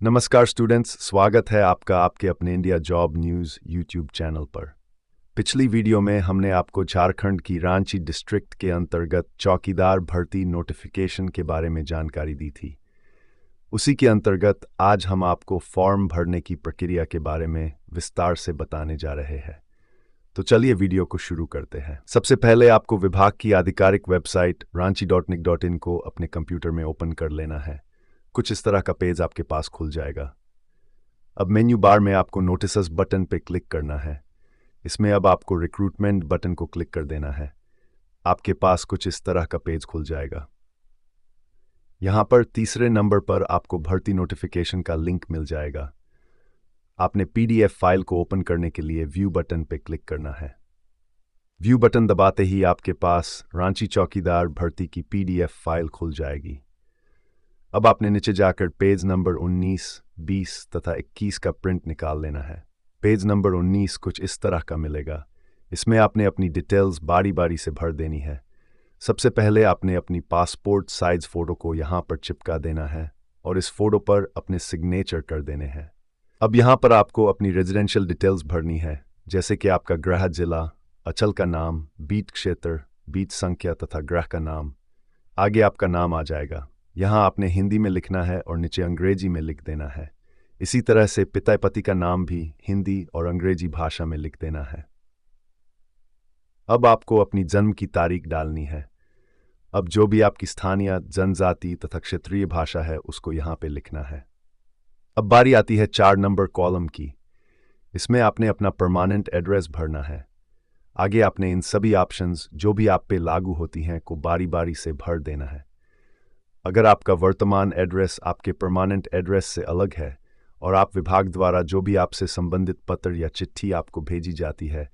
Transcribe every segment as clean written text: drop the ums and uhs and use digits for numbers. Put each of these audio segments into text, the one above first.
नमस्कार स्टूडेंट्स, स्वागत है आपका आपके अपने India job news YouTube channel पर। पिछली वीडियो में हमने आपको झारखंड की रांची डिस्ट्रिक्ट के अंतर्गत चौकीदार भर्ती नोटिफिकेशन के बारे में जानकारी दी थी। उसी के अंतर्गत आज हम आपको फॉर्म भरने की प्रक्रिया के बारे में विस्तार से बताने जा रहे हैं। तो चलिए वीडियो को शुरू करते हैं। सबसे पहले आपको विभाग की आधिकारिक वेबसाइट ranchi.nic.in को अपने कंप्यूटर में ओपन कर लेना है। कुछ इस तरह का पेज आपके पास खुल जाएगा। अब मेन्यू बार में आपको नोटिसेस बटन पर क्लिक करना है। इसमें अब आपको रिक्रूटमेंट बटन को क्लिक कर देना है। आपके पास कुछ इस तरह का पेज खुल जाएगा। यहाँ पर तीसरे नंबर पर आपको भर्ती नोटिफिकेशन का लिंक मिल जाएगा। आपने पीडीएफ फाइल को ओपन करने के लिए व्यू बटन पर क्लिक करना है। व्यू बटन दबाते ही आपके पास रांची चौकीदार भर्ती की पीडीएफ फाइल खुल जाएगी। अब आपने नीचे जाकर पेज नंबर 19, 20 तथा 21 का प्रिंट निकाल लेना है। पेज नंबर 19 कुछ इस तरह का मिलेगा। इसमें आपने अपनी डिटेल्स बारी बारी से भर देनी है। सबसे पहले आपने अपनी पासपोर्ट साइज फ़ोटो को यहाँ पर चिपका देना है और इस फोटो पर अपने सिग्नेचर कर देने हैं। अब यहाँ पर आपको अपनी रेजिडेंशियल डिटेल्स भरनी है, जैसे कि आपका गृह जिला, अचल का नाम, बीट क्षेत्र, बीट संख्या तथा ग्रह का नाम। आगे आपका नाम आ जाएगा। यहाँ आपने हिंदी में लिखना है और नीचे अंग्रेजी में लिख देना है। इसी तरह से पिता पति का नाम भी हिंदी और अंग्रेजी भाषा में लिख देना है। अब आपको अपनी जन्म की तारीख डालनी है। अब जो भी आपकी स्थानीय, जनजाति तथा क्षेत्रीय भाषा है उसको यहाँ पे लिखना है। अब बारी आती है 4 नंबर कॉलम की। इसमें आपने अपना परमानेंट एड्रेस भरना है। आगे आपने इन सभी ऑप्शंस जो भी आप पे लागू होती हैं को बारी बारी से भर देना है। अगर आपका वर्तमान एड्रेस आपके परमानेंट एड्रेस से अलग है और आप विभाग द्वारा जो भी आपसे संबंधित पत्र या चिट्ठी आपको भेजी जाती है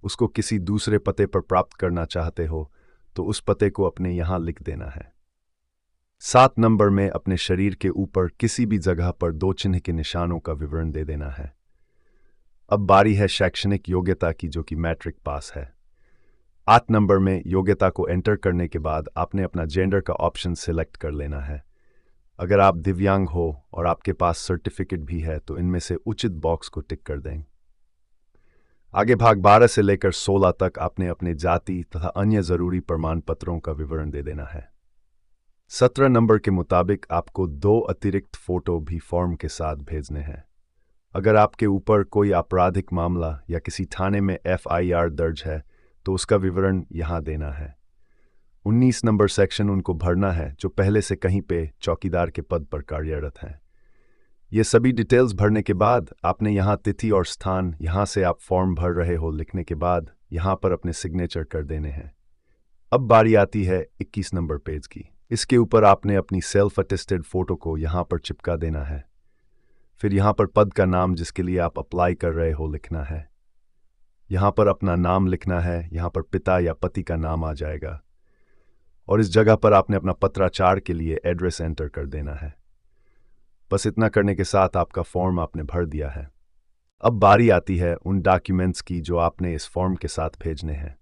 उसको किसी दूसरे पते पर प्राप्त करना चाहते हो तो उस पते को अपने यहाँ लिख देना है। 7 नंबर में अपने शरीर के ऊपर किसी भी जगह पर 2 चिन्ह के निशानों का विवरण दे देना है। अब बारी है शैक्षणिक योग्यता की, जो कि मैट्रिक पास है। 8 नंबर में योग्यता को एंटर करने के बाद आपने अपना जेंडर का ऑप्शन सिलेक्ट कर लेना है। अगर आप दिव्यांग हो और आपके पास सर्टिफिकेट भी है तो इनमें से उचित बॉक्स को टिक कर दें। आगे भाग 12 से लेकर 16 तक आपने अपने जाति तथा अन्य जरूरी प्रमाण पत्रों का विवरण दे देना है। 17 नंबर के मुताबिक आपको 2 अतिरिक्त फोटो भी फॉर्म के साथ भेजने हैं। अगर आपके ऊपर कोई आपराधिक मामला या किसी थाने में FIR दर्ज है तो उसका विवरण यहाँ देना है। 19 नंबर सेक्शन उनको भरना है जो पहले से कहीं पे चौकीदार के पद पर कार्यरत हैं। ये सभी डिटेल्स भरने के बाद आपने यहाँ तिथि और स्थान यहाँ से आप फॉर्म भर रहे हो लिखने के बाद यहाँ पर अपने सिग्नेचर कर देने हैं। अब बारी आती है 21 नंबर पेज की। इसके ऊपर आपने अपनी सेल्फ अटेस्टेड फोटो को यहाँ पर चिपका देना है। फिर यहाँ पर पद का नाम जिसके लिए आप अप्लाई कर रहे हो लिखना है। यहाँ पर अपना नाम लिखना है। यहाँ पर पिता या पति का नाम आ जाएगा और इस जगह पर आपने अपना पत्राचार के लिए एड्रेस एंटर कर देना है। बस इतना करने के साथ आपका फॉर्म आपने भर दिया है। अब बारी आती है उन डॉक्यूमेंट्स की जो आपने इस फॉर्म के साथ भेजने हैं।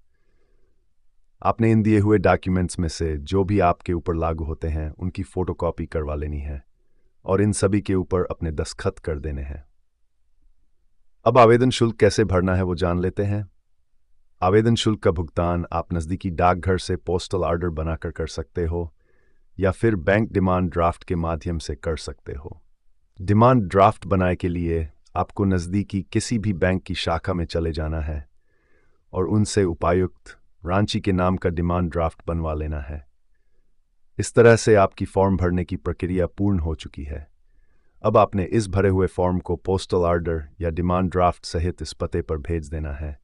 आपने इन दिए हुए डॉक्यूमेंट्स में से जो भी आपके ऊपर लागू होते हैं उनकी फोटोकॉपी करवा लेनी है और इन सभी के ऊपर अपने दस्तखत कर देने हैं। अब आवेदन शुल्क कैसे भरना है वो जान लेते हैं। आवेदन शुल्क का भुगतान आप नज़दीकी डाकघर से पोस्टल ऑर्डर बनाकर कर सकते हो या फिर बैंक डिमांड ड्राफ्ट के माध्यम से कर सकते हो। डिमांड ड्राफ्ट बनाए के लिए आपको नज़दीकी किसी भी बैंक की शाखा में चले जाना है और उनसे उपायुक्त रांची के नाम का डिमांड ड्राफ्ट बनवा लेना है। इस तरह से आपकी फॉर्म भरने की प्रक्रिया पूर्ण हो चुकी है। अब आपने इस भरे हुए फॉर्म को पोस्टल ऑर्डर या डिमांड ड्राफ्ट सहित इस पते पर भेज देना है।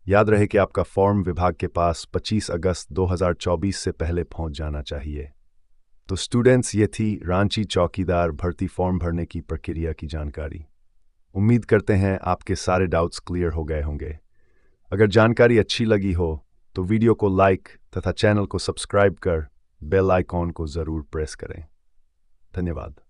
याद रहे कि आपका फॉर्म विभाग के पास 25 अगस्त 2024 से पहले पहुंच जाना चाहिए। तो स्टूडेंट्स, ये थी रांची चौकीदार भर्ती फॉर्म भरने की प्रक्रिया की जानकारी। उम्मीद करते हैं आपके सारे डाउट्स क्लियर हो गए होंगे। अगर जानकारी अच्छी लगी हो तो वीडियो को लाइक तथा चैनल को सब्सक्राइब कर बेल आइकॉन को ज़रूर प्रेस करें। धन्यवाद।